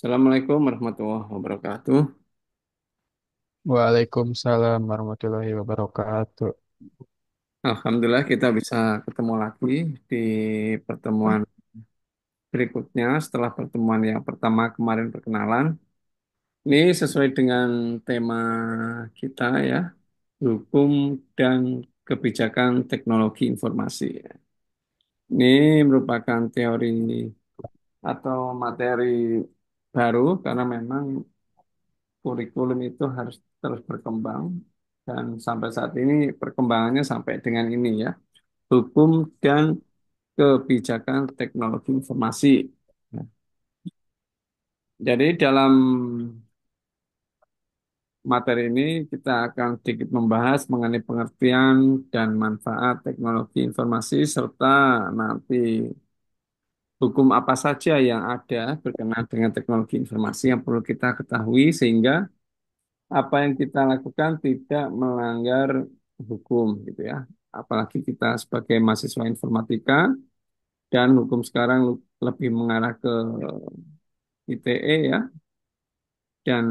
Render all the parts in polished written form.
Assalamualaikum warahmatullahi wabarakatuh. Waalaikumsalam warahmatullahi wabarakatuh. Alhamdulillah kita bisa ketemu lagi di pertemuan berikutnya setelah pertemuan yang pertama kemarin perkenalan. Ini sesuai dengan tema kita ya, hukum dan kebijakan teknologi informasi. Ini merupakan teori atau materi baru karena memang kurikulum itu harus terus berkembang dan sampai saat ini perkembangannya sampai dengan ini ya. Hukum dan kebijakan teknologi informasi. Nah, jadi dalam materi ini kita akan sedikit membahas mengenai pengertian dan manfaat teknologi informasi serta nanti hukum apa saja yang ada berkenaan dengan teknologi informasi yang perlu kita ketahui sehingga apa yang kita lakukan tidak melanggar hukum gitu ya. Apalagi kita sebagai mahasiswa informatika dan hukum sekarang lebih mengarah ke ITE ya dan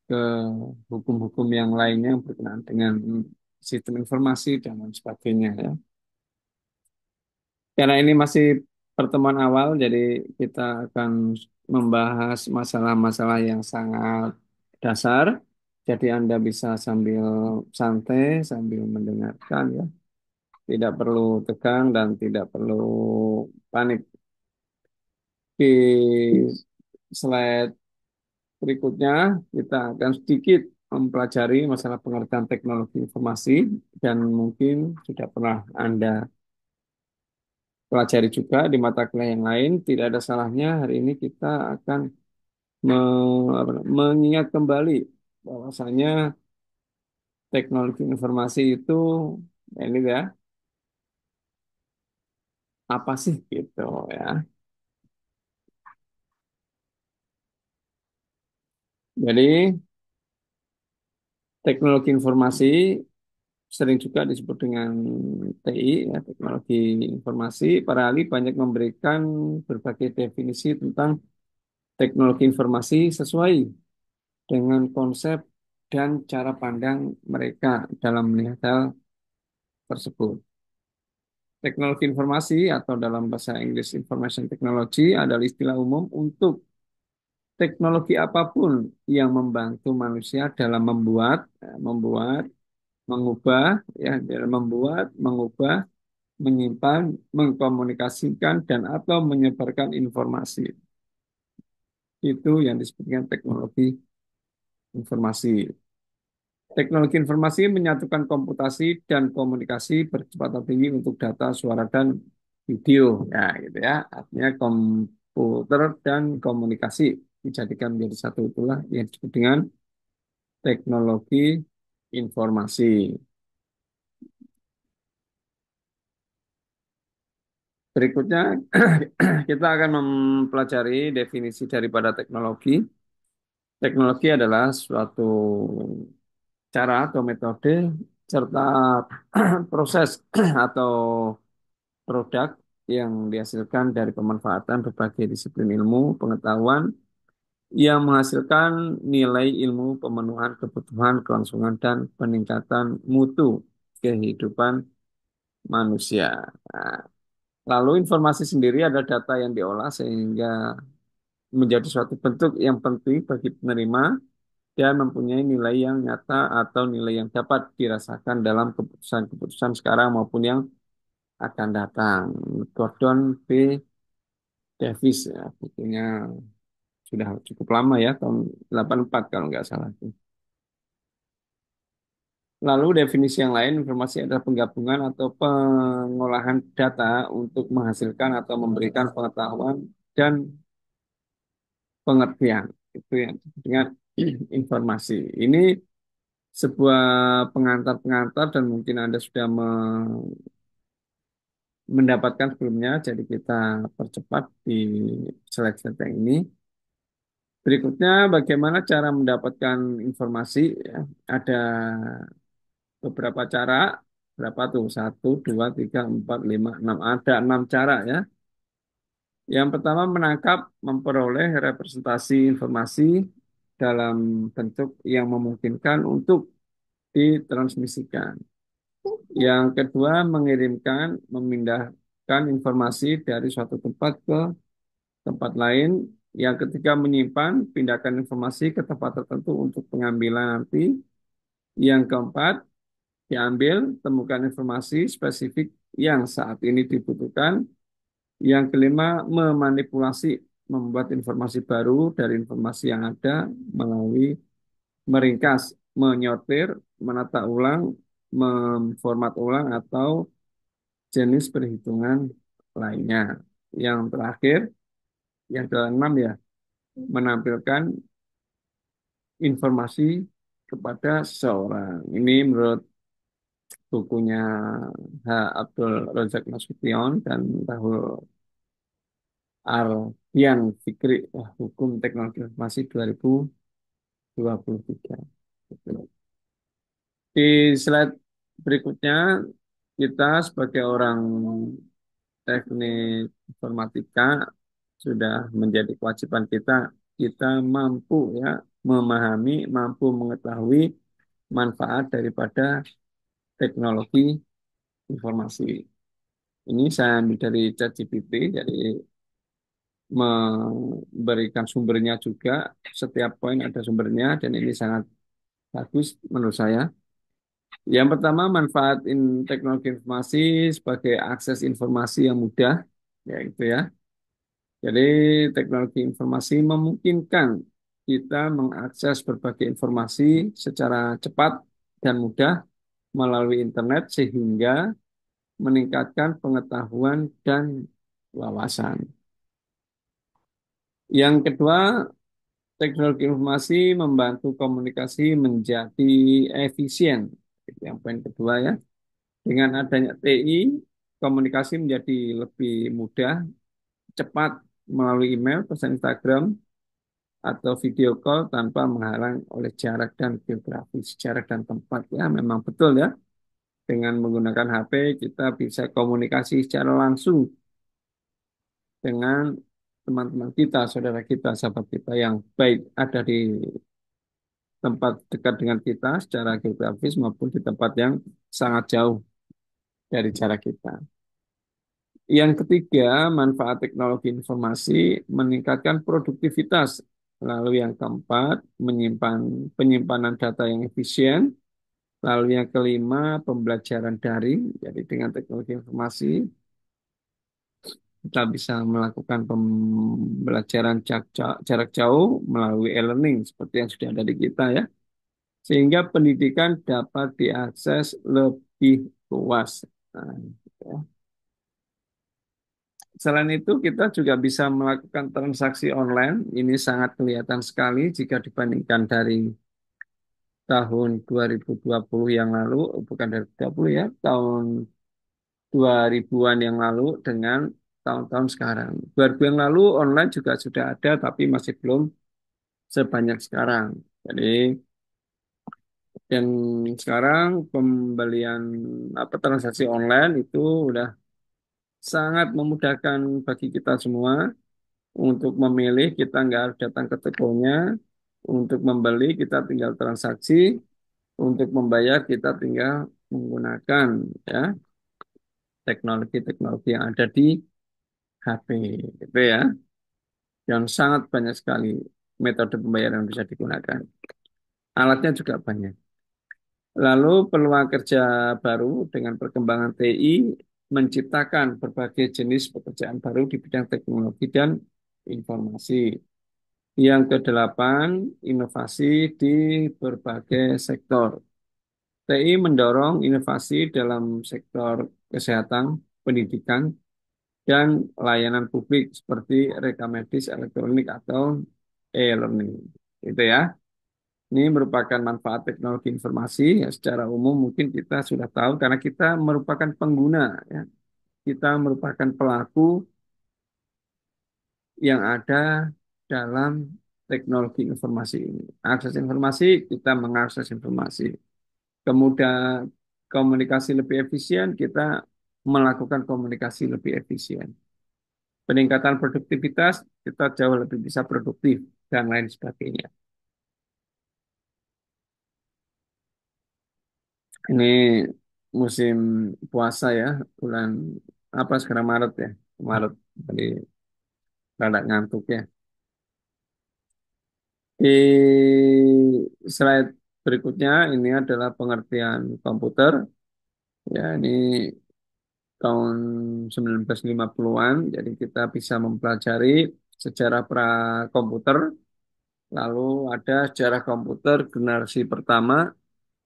ke hukum-hukum yang lainnya yang berkenaan dengan sistem informasi dan lain sebagainya ya. Karena ini masih pertemuan awal, jadi kita akan membahas masalah-masalah yang sangat dasar. Jadi Anda bisa sambil santai, sambil mendengarkan ya. Tidak perlu tegang dan tidak perlu panik. Di slide berikutnya, kita akan sedikit mempelajari masalah pengertian teknologi informasi dan mungkin sudah pernah Anda pelajari juga di mata kuliah yang lain. Tidak ada salahnya hari ini kita akan mengingat kembali bahwasanya teknologi informasi itu ini ya apa sih gitu ya. Jadi teknologi informasi sering juga disebut dengan TI, ya, teknologi informasi. Para ahli banyak memberikan berbagai definisi tentang teknologi informasi sesuai dengan konsep dan cara pandang mereka dalam melihat hal tersebut. Teknologi informasi atau dalam bahasa Inggris Information Technology adalah istilah umum untuk teknologi apapun yang membantu manusia dalam mengubah, ya, dalam membuat, mengubah, menyimpan, mengkomunikasikan, dan atau menyebarkan informasi. Itu yang disebut dengan teknologi informasi. Teknologi informasi menyatukan komputasi dan komunikasi berkecepatan tinggi untuk data, suara, dan video. Ya, gitu ya. Artinya komputer dan komunikasi dijadikan menjadi satu itulah yang disebut dengan teknologi informasi. Berikutnya kita akan mempelajari definisi daripada teknologi. Teknologi adalah suatu cara atau metode serta proses atau produk yang dihasilkan dari pemanfaatan berbagai disiplin ilmu, pengetahuan yang menghasilkan nilai ilmu pemenuhan kebutuhan, kelangsungan, dan peningkatan mutu kehidupan manusia. Nah, lalu informasi sendiri adalah data yang diolah sehingga menjadi suatu bentuk yang penting bagi penerima dan mempunyai nilai yang nyata atau nilai yang dapat dirasakan dalam keputusan-keputusan sekarang maupun yang akan datang. Gordon B. Davis ya, bukunya sudah cukup lama ya, tahun 84 kalau nggak salah. Lalu definisi yang lain, informasi adalah penggabungan atau pengolahan data untuk menghasilkan atau memberikan pengetahuan dan pengertian. Itu yang disebut dengan informasi. Ini sebuah pengantar-pengantar dan mungkin Anda sudah mendapatkan sebelumnya, jadi kita percepat di slide-slide yang ini. Berikutnya, bagaimana cara mendapatkan informasi? Ya, ada beberapa cara. Berapa tuh? Satu, dua, tiga, empat, lima, enam. Ada enam cara ya. Yang pertama menangkap, memperoleh representasi informasi dalam bentuk yang memungkinkan untuk ditransmisikan. Yang kedua mengirimkan, memindahkan informasi dari suatu tempat ke tempat lain. Yang ketiga menyimpan, pindahkan informasi ke tempat tertentu untuk pengambilan nanti. Yang keempat, diambil, temukan informasi spesifik yang saat ini dibutuhkan. Yang kelima, memanipulasi, membuat informasi baru dari informasi yang ada melalui meringkas, menyortir, menata ulang, memformat ulang, atau jenis perhitungan lainnya. Yang terakhir, yang keenam ya, menampilkan informasi kepada seseorang. Ini menurut bukunya H. Abdul Razak Nasution dan Rahul Ardian Fikri, Hukum Teknologi Informasi 2023. Gitu. Di slide berikutnya, kita sebagai orang teknik informatika sudah menjadi kewajiban kita. Kita mampu ya memahami, mampu mengetahui manfaat daripada teknologi informasi. Ini saya ambil dari ChatGPT, jadi memberikan sumbernya juga. Setiap poin ada sumbernya, dan ini sangat bagus menurut saya. Yang pertama, manfaat teknologi informasi sebagai akses informasi yang mudah, ya itu ya. Jadi teknologi informasi memungkinkan kita mengakses berbagai informasi secara cepat dan mudah melalui internet sehingga meningkatkan pengetahuan dan wawasan. Yang kedua, teknologi informasi membantu komunikasi menjadi efisien. Itu yang poin kedua ya. Dengan adanya TI, komunikasi menjadi lebih mudah, cepat melalui email, pesan Instagram, atau video call tanpa menghalang oleh jarak dan geografis, jarak dan tempat. Ya, memang betul ya. Dengan menggunakan HP, kita bisa komunikasi secara langsung dengan teman-teman kita, saudara kita, sahabat kita yang baik ada di tempat dekat dengan kita secara geografis maupun di tempat yang sangat jauh dari jarak kita. Yang ketiga, manfaat teknologi informasi meningkatkan produktivitas. Lalu yang keempat, penyimpanan data yang efisien. Lalu yang kelima, pembelajaran daring. Jadi dengan teknologi informasi, kita bisa melakukan pembelajaran jarak jauh melalui e-learning seperti yang sudah ada di kita ya. Sehingga pendidikan dapat diakses lebih luas. Nah, gitu ya. Selain itu, kita juga bisa melakukan transaksi online. Ini sangat kelihatan sekali jika dibandingkan dari tahun 2020 yang lalu, bukan dari 2020 ya, tahun 2000-an yang lalu dengan tahun-tahun sekarang. 2000 yang lalu online juga sudah ada, tapi masih belum sebanyak sekarang. Jadi, dan sekarang pembelian transaksi online itu udah sangat memudahkan bagi kita semua. Untuk memilih, kita nggak harus datang ke tokonya. Untuk membeli, kita tinggal transaksi. Untuk membayar, kita tinggal menggunakan ya teknologi-teknologi yang ada di HP, gitu ya. Dan sangat banyak sekali metode pembayaran yang bisa digunakan. Alatnya juga banyak. Lalu peluang kerja baru dengan perkembangan TI menciptakan berbagai jenis pekerjaan baru di bidang teknologi dan informasi. Yang kedelapan, inovasi di berbagai sektor. TI mendorong inovasi dalam sektor kesehatan, pendidikan, dan layanan publik seperti rekam medis elektronik atau e-learning. Itu ya. Ini merupakan manfaat teknologi informasi ya, secara umum mungkin kita sudah tahu karena kita merupakan pengguna ya. Kita merupakan pelaku yang ada dalam teknologi informasi ini. Akses informasi, kita mengakses informasi. Kemudian komunikasi lebih efisien, kita melakukan komunikasi lebih efisien. Peningkatan produktivitas, kita jauh lebih bisa produktif dan lain sebagainya. Ini musim puasa ya, bulan apa sekarang Maret ya, Maret. Jadi rada ngantuk ya. Di slide berikutnya ini adalah pengertian komputer. Ya, ini tahun 1950-an. Jadi kita bisa mempelajari sejarah prakomputer. Lalu ada sejarah komputer generasi pertama,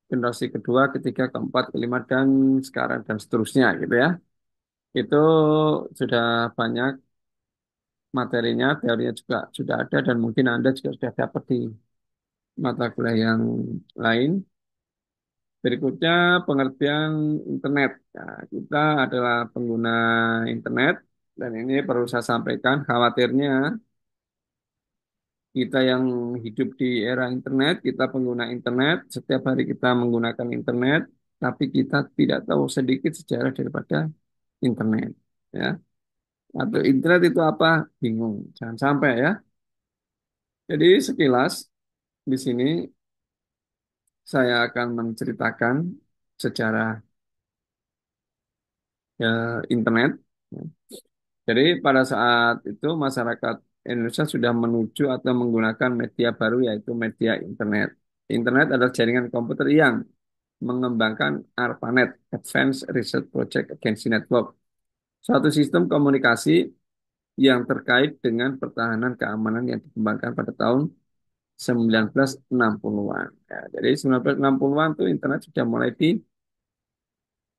generasi kedua, ketiga, keempat, kelima, dan sekarang dan seterusnya gitu ya. Itu sudah banyak materinya, teorinya juga sudah ada dan mungkin Anda juga sudah dapat di mata kuliah yang lain. Berikutnya pengertian internet. Nah, kita adalah pengguna internet dan ini perlu saya sampaikan khawatirnya kita yang hidup di era internet, kita pengguna internet, setiap hari kita menggunakan internet, tapi kita tidak tahu sedikit sejarah daripada internet. Ya, atau internet itu apa? Bingung. Jangan sampai ya. Jadi sekilas di sini saya akan menceritakan sejarah internet. Jadi pada saat itu masyarakat Indonesia sudah menuju atau menggunakan media baru yaitu media internet. Internet adalah jaringan komputer yang mengembangkan ARPANET, Advanced Research Project Agency Network, suatu sistem komunikasi yang terkait dengan pertahanan keamanan yang dikembangkan pada tahun 1960-an. Ya, jadi 1960-an itu internet sudah mulai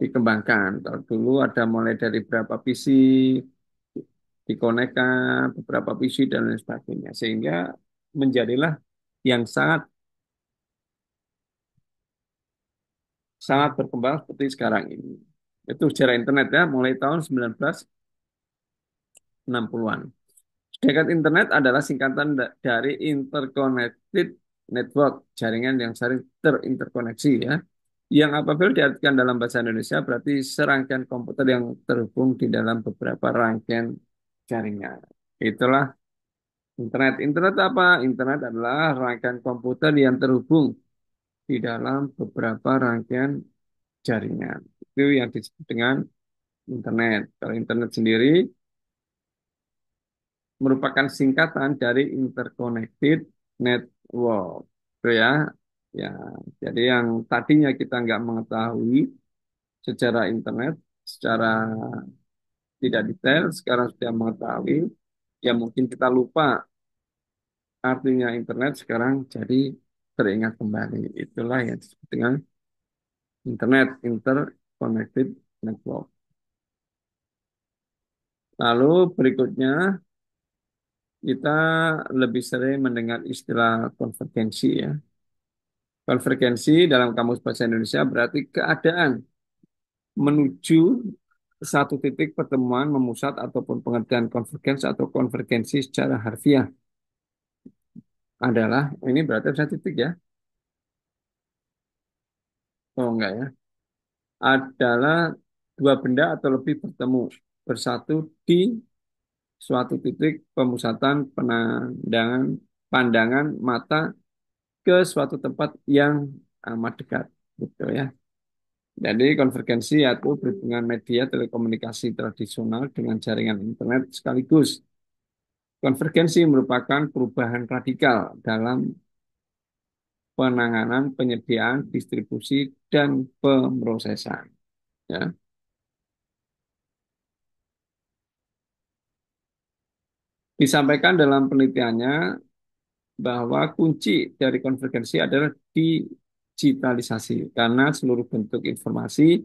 dikembangkan. Kalau dulu ada mulai dari berapa PC, dikonekkan, beberapa PC dan lain sebagainya. Sehingga menjadilah yang sangat sangat berkembang seperti sekarang ini. Itu sejarah internet ya, mulai tahun 1960-an. Sedangkan internet adalah singkatan dari interconnected network, jaringan yang saling terinterkoneksi ya. Yang apabila diartikan dalam bahasa Indonesia berarti serangkaian komputer yang terhubung di dalam beberapa rangkaian jaringan. Itulah internet. Internet apa? Internet adalah rangkaian komputer yang terhubung di dalam beberapa rangkaian jaringan. Itu yang disebut dengan internet. Kalau internet sendiri merupakan singkatan dari interconnected network. Itu ya. Ya, jadi yang tadinya kita nggak mengetahui secara internet, secara tidak detail, sekarang sudah mengetahui, ya mungkin kita lupa artinya internet, sekarang jadi teringat kembali. Itulah yang disebut dengan internet, interconnected network. Lalu berikutnya, kita lebih sering mendengar istilah konvergensi ya. Konvergensi dalam Kamus Bahasa Indonesia berarti keadaan menuju satu titik pertemuan memusat ataupun pengertian konvergensi atau konvergensi secara harfiah adalah ini berarti satu titik ya. Oh enggak ya. Adalah dua benda atau lebih bertemu bersatu di suatu titik pemusatan pandangan mata ke suatu tempat yang amat dekat gitu ya. Jadi konvergensi yaitu berhubungan media telekomunikasi tradisional dengan jaringan internet sekaligus. Konvergensi merupakan perubahan radikal dalam penanganan, penyediaan, distribusi, dan pemrosesan. Ya. Disampaikan dalam penelitiannya bahwa kunci dari konvergensi adalah digitalisasi karena seluruh bentuk informasi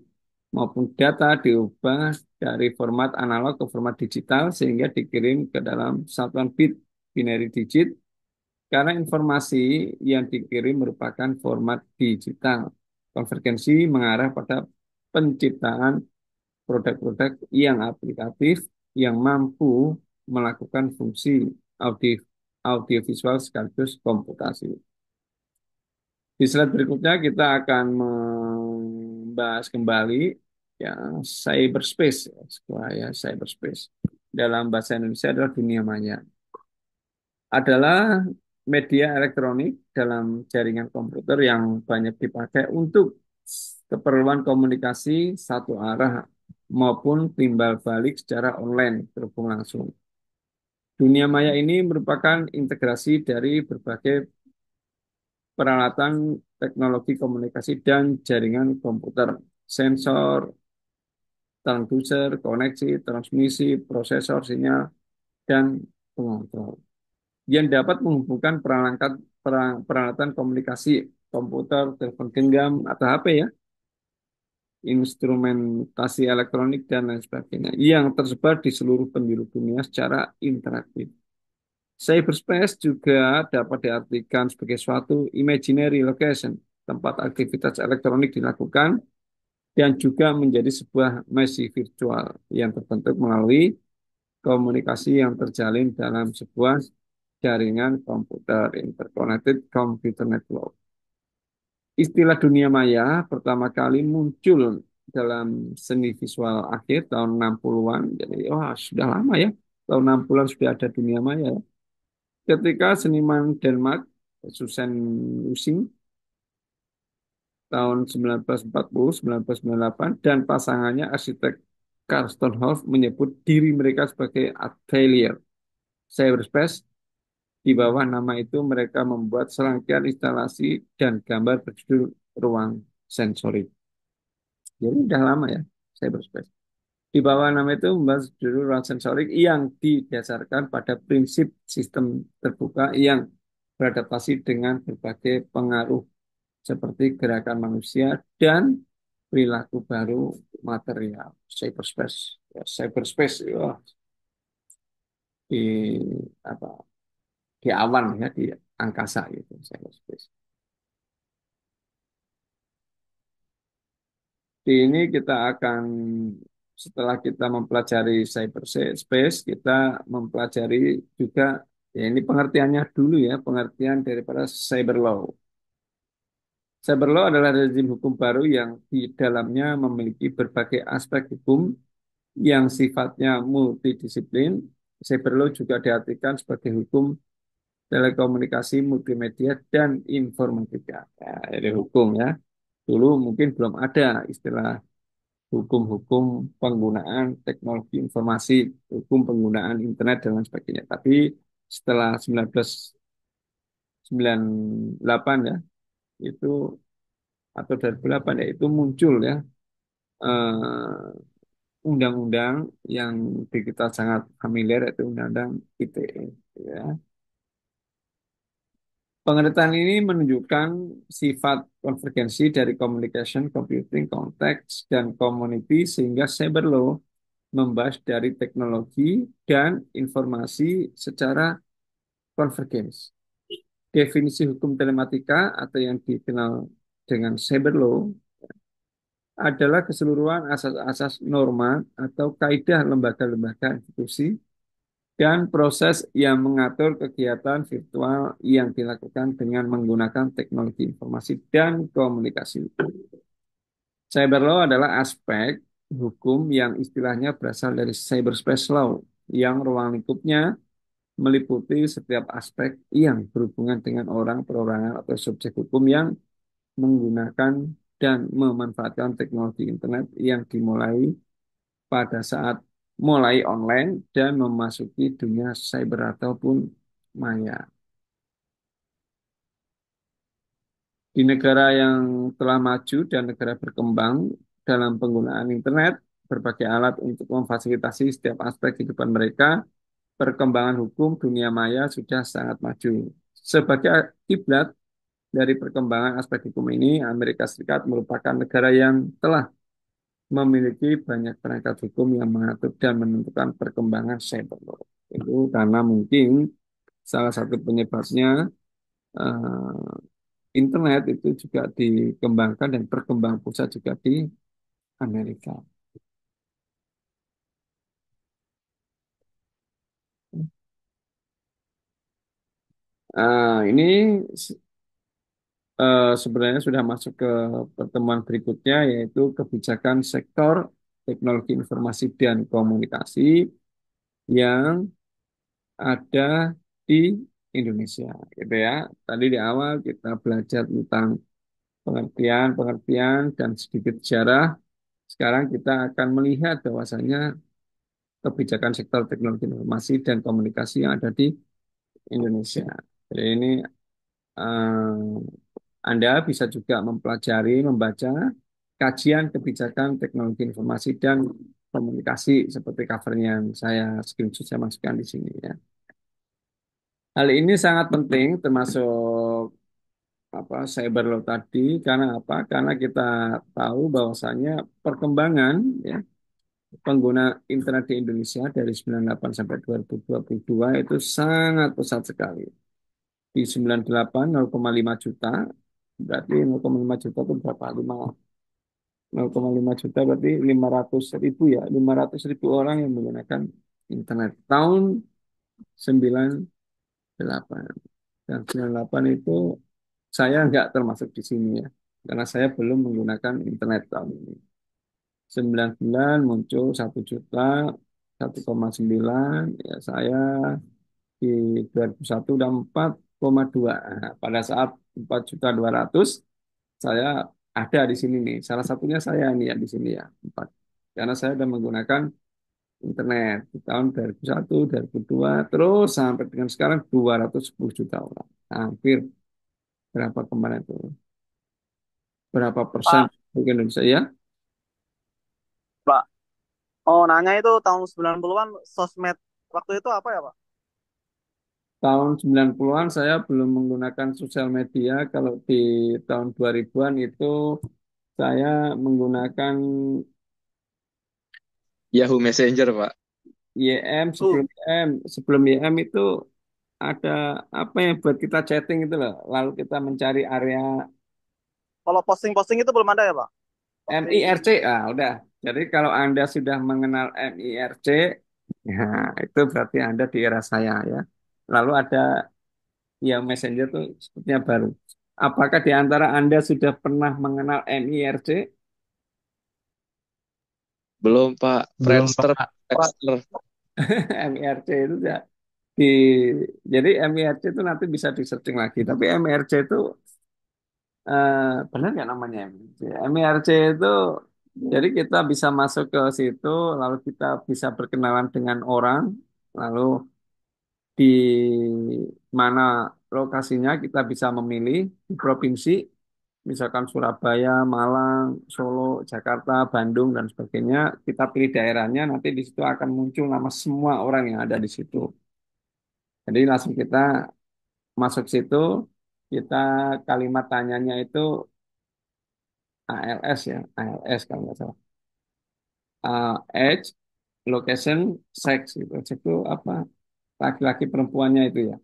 maupun data diubah dari format analog ke format digital sehingga dikirim ke dalam satuan bit binary digit karena informasi yang dikirim merupakan format digital. Konvergensi mengarah pada penciptaan produk-produk yang aplikatif yang mampu melakukan fungsi audio, audiovisual sekaligus komputasi. Di slide berikutnya kita akan membahas kembali ya cyberspace, ya, sebuah ya cyberspace. dalam bahasa Indonesia adalah dunia maya. Adalah media elektronik dalam jaringan komputer yang banyak dipakai untuk keperluan komunikasi satu arah maupun timbal balik secara online terhubung langsung. Dunia maya ini merupakan integrasi dari berbagai peralatan teknologi komunikasi dan jaringan komputer, sensor, transducer, koneksi, transmisi, prosesor, sinyal, dan pengontrol yang dapat menghubungkan peralatan komunikasi, komputer, telepon genggam, atau HP ya, instrumentasi elektronik, dan lain sebagainya, yang tersebar di seluruh penjuru dunia secara interaktif. Cyberspace juga dapat diartikan sebagai suatu imaginary location, tempat aktivitas elektronik dilakukan, dan juga menjadi sebuah mesh virtual yang terbentuk melalui komunikasi yang terjalin dalam sebuah jaringan komputer, interconnected computer network. Istilah dunia maya pertama kali muncul dalam seni visual akhir tahun 60-an. Jadi, wah, sudah lama ya. Tahun 60-an sudah ada dunia maya. Ketika seniman Denmark, Susan Using, tahun 1940-1998, dan pasangannya arsitek Carsten Hoff menyebut diri mereka sebagai atelier cyberspace. Di bawah nama itu mereka membuat serangkaian instalasi dan gambar berjudul ruang sensorik. Jadi udah lama ya cyberspace. Di bawah nama itu membahas judul ruang sensorik yang didasarkan pada prinsip sistem terbuka yang beradaptasi dengan berbagai pengaruh seperti gerakan manusia dan perilaku baru material. Cyberspace, ya, cyberspace ya, di apa di awan ya, di angkasa gitu cyberspace. Di ini kita akan, setelah kita mempelajari cyberspace, kita mempelajari juga, ya ini pengertiannya dulu ya, pengertian daripada cyber law. Cyber law adalah rezim hukum baru yang di dalamnya memiliki berbagai aspek hukum yang sifatnya multidisiplin. Cyber law juga diartikan sebagai hukum telekomunikasi, multimedia, dan informatika. Ya, ini hukum ya. Dulu mungkin belum ada istilah hukum-hukum penggunaan teknologi informasi, hukum penggunaan internet dan lain sebagainya. Tapi setelah 1998 ya, itu atau 2008 ya, itu muncul ya undang-undang yang kita sangat familiar, yaitu Undang-Undang ITE. Ya. Pengertian ini menunjukkan sifat konvergensi dari communication, computing, konteks, dan community sehingga cyber law membahas dari teknologi dan informasi secara konvergens. Definisi hukum telematika atau yang dikenal dengan cyber law adalah keseluruhan asas-asas norma atau kaidah lembaga-lembaga institusi dan proses yang mengatur kegiatan virtual yang dilakukan dengan menggunakan teknologi informasi dan komunikasi. Cyber law adalah aspek hukum yang istilahnya berasal dari cyberspace law, yang ruang lingkupnya meliputi setiap aspek yang berhubungan dengan orang, perorangan, atau subjek hukum yang menggunakan dan memanfaatkan teknologi internet yang dimulai pada saat mulai online dan memasuki dunia cyber ataupun maya. Di negara yang telah maju dan negara berkembang dalam penggunaan internet, berbagai alat untuk memfasilitasi setiap aspek kehidupan mereka, perkembangan hukum dunia maya sudah sangat maju. Sebagai kiblat dari perkembangan aspek hukum ini, Amerika Serikat merupakan negara yang telah memiliki banyak perangkat hukum yang mengatur dan menentukan perkembangan cyber law. Itu karena mungkin salah satu penyebabnya eh, internet itu juga dikembangkan dan berkembang pusat juga di Amerika. Ini sebenarnya sudah masuk ke pertemuan berikutnya, yaitu kebijakan sektor teknologi informasi dan komunikasi yang ada di Indonesia, gitu ya. Tadi di awal kita belajar tentang pengertian-pengertian dan sedikit sejarah. Sekarang kita akan melihat bahwasanya kebijakan sektor teknologi informasi dan komunikasi yang ada di Indonesia. Jadi ini Anda bisa juga mempelajari, membaca kajian kebijakan teknologi informasi dan komunikasi seperti covernya yang saya screenshot saya masukkan di sini ya. Hal ini sangat penting termasuk cyber law tadi karena apa? Karena kita tahu bahwasanya perkembangan ya pengguna internet di Indonesia dari 98 sampai 2022 itu sangat pesat sekali. Di 98 0,5 juta, berarti 0,5 juta itu berapa? 0,5 juta berarti 500 ribu ya, 500 ribu orang yang menggunakan internet tahun 98. Dan 98 itu saya nggak termasuk di sini ya, karena saya belum menggunakan internet tahun ini. 99 muncul 1 juta, 1,9 ya saya di 2001 udah 4,2. Nah, pada saat 4.200.000 saya ada di sini nih. Salah satunya saya nih ya di sini ya 4. Karena saya sudah menggunakan internet di tahun 2001, 2002, terus sampai dengan sekarang 210 juta orang. Hampir berapa kemarin itu? Berapa persen Pak, untuk Indonesia ya? Pak. Oh, nanya itu tahun 90-an sosmed waktu itu apa ya, Pak? Tahun 90-an saya belum menggunakan sosial media. Kalau di tahun 2000-an itu saya menggunakan Yahoo Messenger, Pak. YM. Uh, Sebelum YM itu ada apa yang buat kita chatting itu loh. Lalu kita mencari area Kalau posting-posting itu belum ada ya, Pak? Posting. MIRC. Ah, udah. Jadi kalau Anda sudah mengenal MIRC, ya, itu berarti Anda di era saya ya. Lalu ada ya Messenger tuh sepertinya baru. Apakah di antara Anda sudah pernah mengenal MIRC? Belum, Pak. Belum, Friendster. Pak. Friendster. MIRC itu ya di jadi MIRC itu nanti bisa di searching lagi. Tapi MIRC itu eh, benar nggak namanya MIRC? MIRC itu jadi kita bisa masuk ke situ, lalu kita bisa berkenalan dengan orang, lalu di mana lokasinya kita bisa memilih di provinsi, misalkan Surabaya, Malang, Solo, Jakarta, Bandung dan sebagainya. Kita pilih daerahnya, nanti di situ akan muncul nama semua orang yang ada di situ. Jadi langsung kita masuk situ, kita kalimat tanyanya itu ALS ya, ALS kalau nggak salah. Age, location, sex gitu. Sex itu apa? Laki-laki perempuannya itu ya,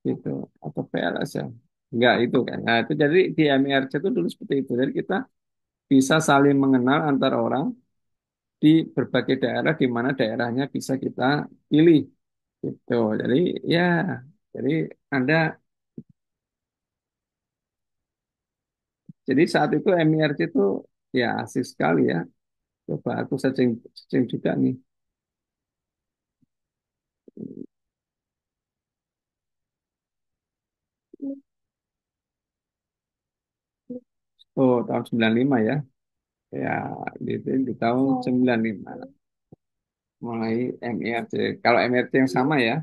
gitu. Atau PLS ya. Enggak itu kan. Nah, itu jadi di MIRC itu dulu seperti itu. Jadi kita bisa saling mengenal antar orang di berbagai daerah di mana daerahnya bisa kita pilih gitu. Jadi ya, jadi Anda jadi saat itu MIRC itu ya asik sekali ya. Coba aku searching, searching juga nih. Oh, tahun 95 ya. Ya, di tahun 95 mulai MIRC. Kalau MIRC yang sama ya.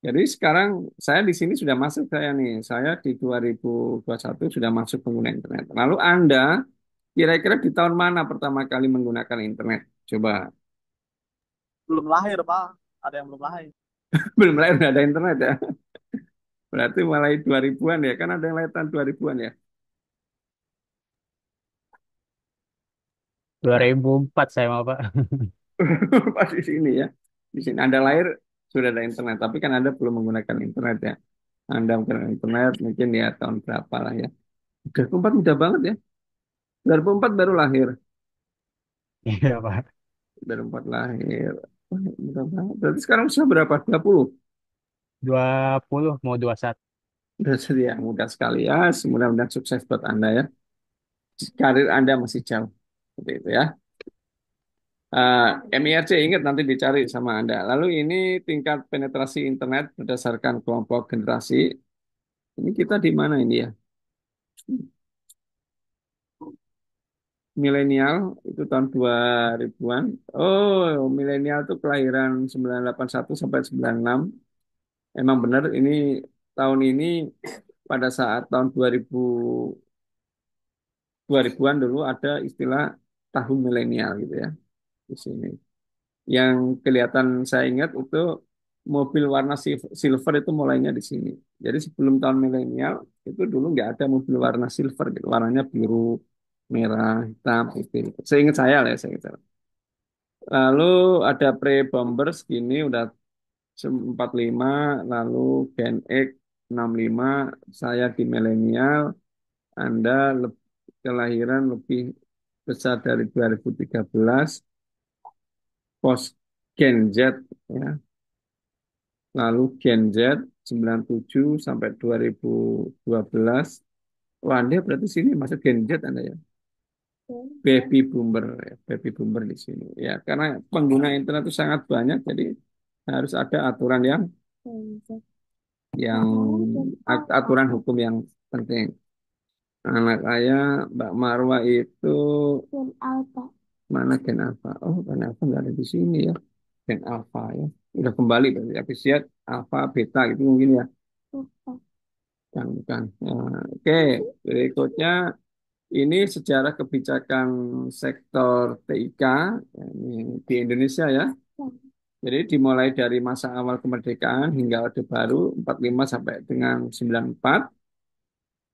Jadi sekarang saya di sini sudah masuk saya nih. Saya di 2021 sudah masuk pengguna internet. Lalu Anda kira-kira di tahun mana pertama kali menggunakan internet? Coba. Belum lahir, Pak. Ada yang belum lahir. Belum lahir udah ada internet ya. Berarti mulai 2000-an ya. Kan ada yang lahir tahun 2000-an ya. 2004 saya mau, Pak. Pas di sini ya. Di sini Anda lahir sudah ada internet, tapi kan Anda belum menggunakan internet ya. Anda menggunakan internet mungkin ya tahun berapa lah ya. 2004 mudah banget ya. 2004 baru lahir. Iya, Pak. 2004 lahir. Wah, mudah banget. Berarti sekarang sudah berapa? 20. 20 mau 21. Udah sedia, mudah sekali ya. Mudah-mudahan sukses buat Anda ya. Karir Anda masih jauh. Seperti itu ya. Eh, MIRC ingat nanti dicari sama Anda. Lalu ini tingkat penetrasi internet berdasarkan kelompok generasi. Ini kita di mana ini ya? Milenial itu tahun 2000-an. Oh, milenial itu kelahiran 981 sampai 96. Emang benar ini tahun ini pada saat tahun 2000-an dulu ada istilah tahun milenial gitu ya di sini. Yang kelihatan saya ingat itu mobil warna silver itu mulainya di sini. Jadi sebelum tahun milenial itu dulu nggak ada mobil warna silver gitu. Warnanya biru, merah, hitam, putih. Seingat saya lah ya, saya ingat saya. Lalu ada pre-bombers gini udah 45, lalu Gen X 65, saya di milenial, Anda kelahiran lebih besar dari 2013, post Gen Z ya. Lalu Gen Z 97 sampai 2012. Wah, Anda berarti sini masuk Gen Z Anda ya. Baby boomer ya, baby boomer di sini. Ya, karena pengguna internet itu sangat banyak, jadi harus ada aturan yang aturan hukum yang penting. Anak saya Mbak Marwa itu mana Gen Alpha? Oh, Gen Alpha nggak ada di sini ya. Gen Alpha ya. Udah kembali berarti Apisiat Alpha Beta gitu mungkin ya. Bukan, bukan. Ya, oke, berikutnya ini sejarah kebijakan sektor TIK ya, ini di Indonesia ya. Jadi dimulai dari masa awal kemerdekaan hingga Orde Baru 45 sampai dengan 94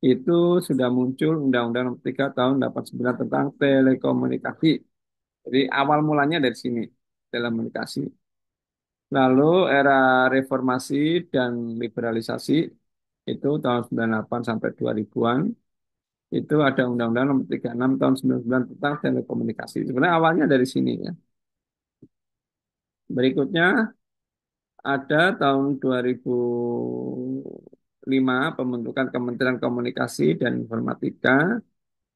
itu sudah muncul Undang-Undang Nomor 3 tahun 89 tentang telekomunikasi. Jadi awal mulanya dari sini, telekomunikasi. Lalu era reformasi dan liberalisasi itu tahun 98 sampai 2000-an itu ada Undang-Undang Nomor 36 tahun 99 tentang telekomunikasi. Sebenarnya awalnya dari sini ya. Berikutnya ada tahun 2005 pembentukan Kementerian Komunikasi dan Informatika.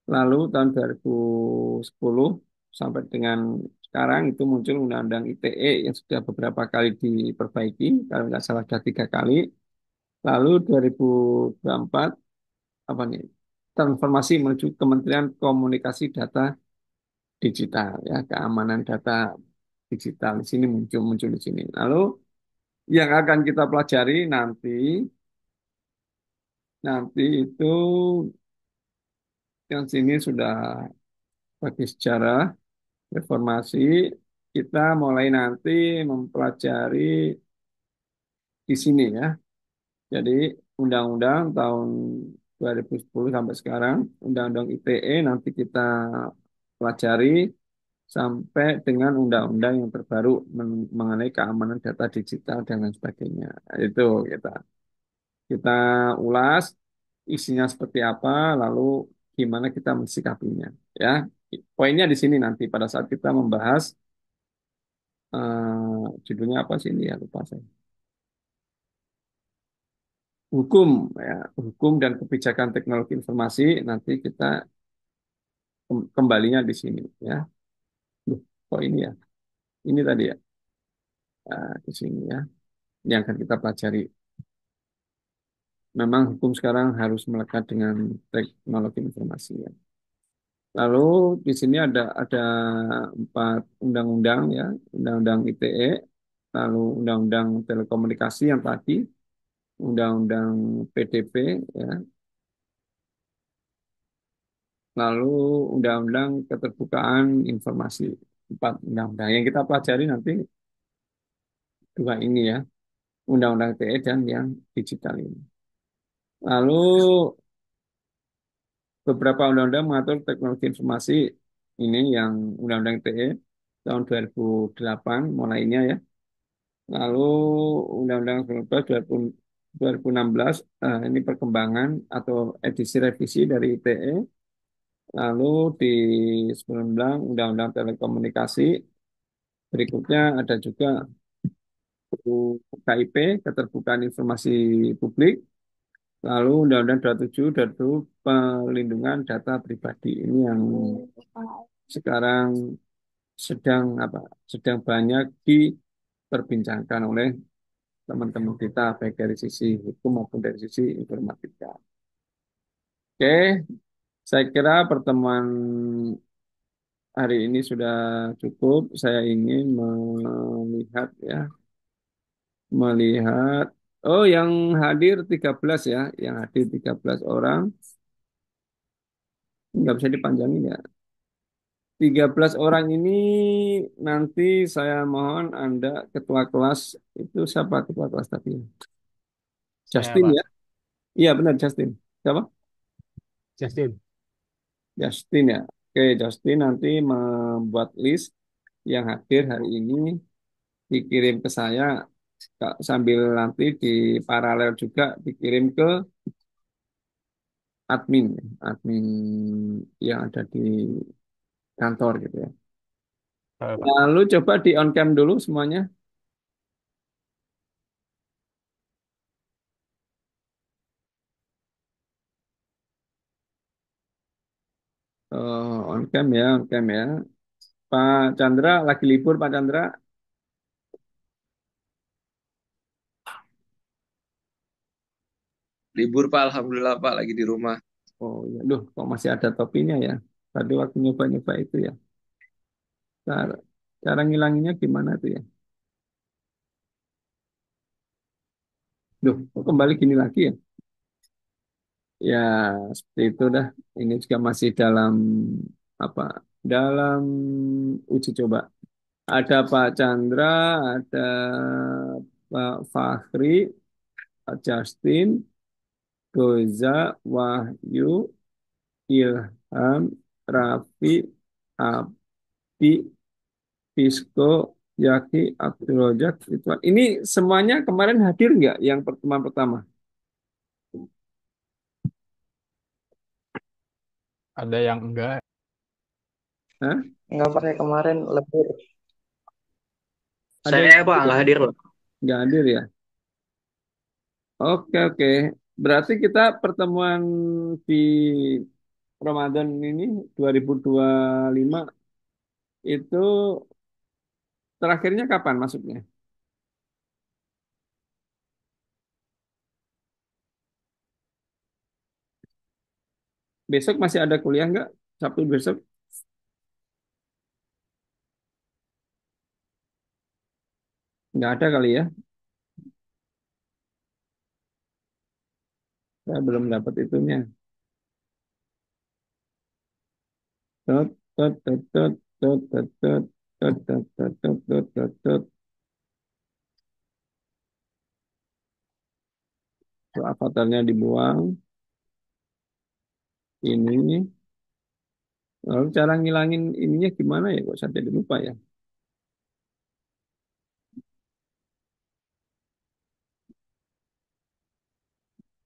Lalu tahun 2010 sampai dengan sekarang itu muncul Undang-Undang ITE yang sudah beberapa kali diperbaiki, kalau nggak salah sudah 3 kali. Lalu 2024 apa nih? Transformasi menuju Kementerian Komunikasi Data Digital ya, keamanan data digital di sini muncul muncul di sini. Lalu yang akan kita pelajari nanti nanti itu yang sini sudah bagi sejarah reformasi, kita mulai nanti mempelajari di sini ya. Jadi undang-undang tahun 2010 sampai sekarang, undang-undang ITE nanti kita pelajari sampai dengan undang-undang yang terbaru mengenai keamanan data digital dan lain sebagainya. Itu kita kita ulas isinya seperti apa, lalu gimana kita mensikapinya. Ya, poinnya di sini nanti pada saat kita membahas judulnya apa sih ini ya lupa saya. Hukum ya, hukum dan kebijakan teknologi informasi nanti kita kembalinya di sini ya. Duh, kok ini ya? Ini tadi ya, di sini ya. Ini yang akan kita pelajari. Memang hukum sekarang harus melekat dengan teknologi informasi ya. Lalu di sini ada 4 undang-undang ya, undang-undang ITE, lalu undang-undang telekomunikasi yang tadi, undang-undang PDP ya, lalu undang-undang keterbukaan informasi. 4 undang-undang yang kita pelajari nanti dua ini ya, undang-undang ITE dan yang digital ini. Lalu beberapa undang-undang mengatur teknologi informasi ini yang undang-undang ITE tahun 2008 mulainya ya. Lalu undang-undang 19 2016 ini perkembangan atau edisi revisi dari ITE. Lalu di 19 undang-undang telekomunikasi. Berikutnya ada juga KIP, Keterbukaan Informasi Publik. Lalu Undang-Undang 27 dan Pelindungan Data Pribadi. Ini yang sekarang sedang apa? Sedang banyak diperbincangkan oleh teman-teman kita baik dari sisi hukum maupun dari sisi informatika. Oke, saya kira pertemuan hari ini sudah cukup. Saya ingin melihat ya, melihat oh yang hadir 13 ya, yang hadir 13 orang. Nggak bisa dipanjangin ya. 13 orang ini nanti saya mohon Anda ketua kelas itu siapa ketua kelas tadi? Saya, Justin Pak. ya? Iya benar Justin. Siapa? Justin. Justin ya. Oke, Justin nanti membuat list yang hadir hari ini dikirim ke saya sambil nanti di paralel juga dikirim ke admin, admin yang ada di kantor gitu ya. Pak. Lalu coba di on cam dulu semuanya. On cam ya, on cam ya. Pak Chandra lagi libur Pak Chandra. Libur Pak, Alhamdulillah Pak, lagi di rumah. Oh ya, duh, kok masih ada topinya ya? Tadi waktu nyoba-nyoba itu ya. Cara, cara ngilanginnya gimana tuh ya? Duh, kok kembali gini lagi ya? Ya, seperti itu dah. Ini juga masih dalam apa? Dalam uji coba. Ada Pak Chandra, ada Pak Fahri, Pak Justin, Goza, Wahyu, Ilham, Raffi, Abdi, Pisco, Yaki, Abdul Rojak, Ridwan. Ini semuanya kemarin hadir nggak yang pertemuan pertama? Ada yang enggak. Hah? Nggak pakai kemarin lebur. Ada yang Saya Pak nggak hadir loh. nggak hadir ya? Oke, oke. Berarti kita pertemuan di Ramadan ini 2025 itu terakhirnya kapan masuknya? Besok masih ada kuliah nggak? Sabtu besok? Nggak ada kali ya? Saya belum dapat itunya. Tut, tut, tut, tut, tut, tut, tut, tut, tut, tut, tut, tut, tut, tut. Tuh, avatarnya dibuang. Ini. Lalu cara ngilangin ininya gimana ya? Kok sampai lupa ya?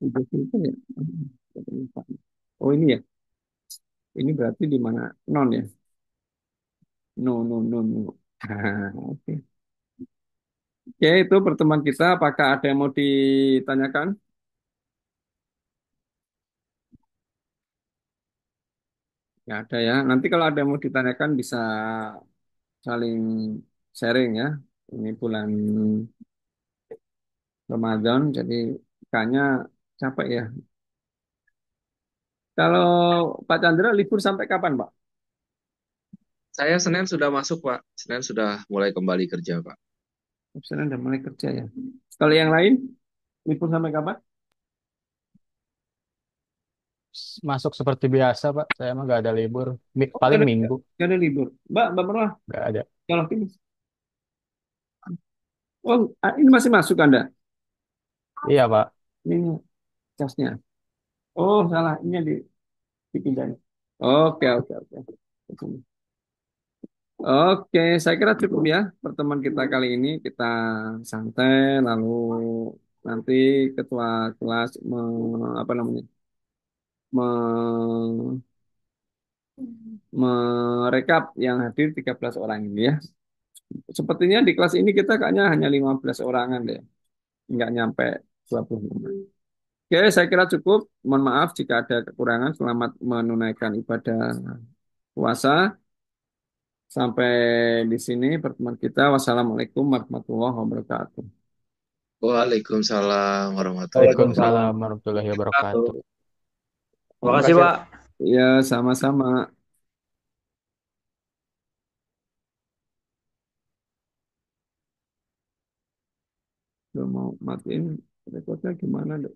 Udah lupa ya? Sampai lupa. Oh ini ya? Ini berarti di mana? Non ya? No, no, no, no. Oke. Oke, itu pertemuan kita. Apakah ada yang mau ditanyakan? Ya ada ya. Nanti kalau ada yang mau ditanyakan bisa saling sharing ya. Ini bulan Ramadan, jadi kayaknya capek ya. Kalau Pak Chandra libur sampai kapan, Pak? Saya Senin sudah masuk Pak, Senin sudah mulai kembali kerja Pak. Sekarang udah mulai kerja ya. Kalau yang lain libur sampai kapan? Masuk seperti biasa, Pak. Saya mah nggak ada libur. Oh, Paling minggu. nggak ada libur. Mbak Marwah, Nggak ada. kalau ini. Oh, ini masih masuk Anda. Iya, Pak. Ini casnya. Oh, salah. Ini yang dipindahin. Oke, oke, oke. Oke, saya kira cukup ya pertemuan kita kali ini. Kita santai, lalu nanti ketua kelas apa namanya me- merekap yang hadir 13 orang ini ya. Sepertinya di kelas ini kita kayaknya hanya 15 orangan deh, nggak nyampe 25. Oke, saya kira cukup. Mohon maaf jika ada kekurangan. Selamat menunaikan ibadah puasa. Sampai di sini pertemuan kita. Wassalamualaikum warahmatullahi wabarakatuh. Waalaikumsalam warahmatullahi Waalaikumsalam. Waalaikumsalam warahmatullahi wabarakatuh. wabarakatuh. Terima kasih, Makasih. Pak. Ya, sama-sama. Udah mau matiin rekodnya gimana, Dok?